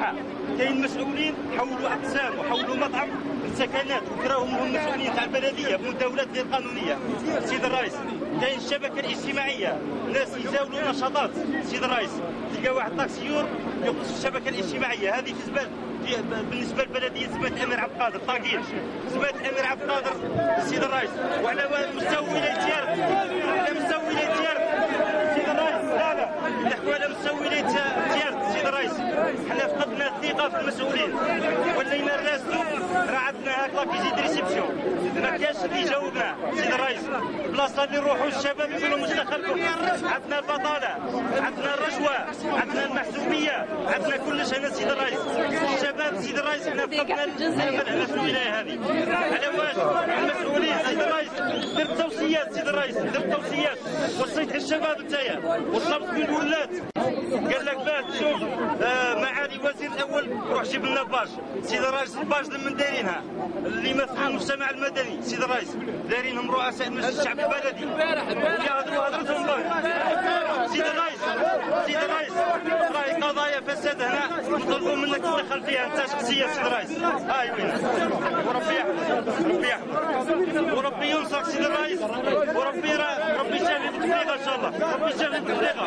الصحه. كاين مسؤولين حولوا اقسام وحولوا مطعم لسكنات وكراهم هم مسؤولين تاع البلديه بمداولات غير قانونيه. سيد الرئيس كاين الشبكه الاجتماعيه، ناس يزاولوا نشاطات. سيد الرئيس تلقى واحد طاكسيور يقص الشبكه الاجتماعيه هذه في زبال. بالنسبه للبلديه زباله الامير عبد القادر طاقين، زباله الامير عبد القادر سيد الرئيس، وعلى مستوى ولايه تيارت، على مستوى ولايه تيارت سيد الرئيس. لا نحكوا على مستوى ولايه تيارت سيد الرئيس. حنا فقدنا الثقه في المسؤولين، ولينا نراسلوا. راه عندنا هاك لافيزيت ريسبسيون ما كاش اللي يجاوبنا سيد الرئيس. البلاصه اللي نروحوا الشباب يقولوا مش دخلكم. عندنا البطاله، عندنا الرشوه، عندنا المحسوبيه، عندنا كلش هنا سيد الرئيس. الشباب سيد الرئيس حنا فقدنا الامل هنا في الولايه هذه. على واش المسؤولين سيد الرئيس دير توصيات سيد الرئيس، دير توصيات وصيت الشباب نتايا وطلبت من الولاد قال لك باه تشوف معالي الوزير الاول روح جيب لنا باج سيد الرئيس. الباج من دايرينها اللي يمثلوا المجتمع المدني سيد الرئيس، دايرينهم رؤساء مجلس الشعب البلدي ويهضروا هضرتهم سيد الرئيس. سيد الرئيس راهي قضايا فساد هنا نطلبوا منك تدخل فيها انت شخصيا سيد الرئيس. هاي وين وربي يحفظك، ربي يحفظك وربي ينصرك سيد الرئيس. وربي ربي يجازيك بالتفريغه ان شاء الله، ربي يجازيك بالتفريغه.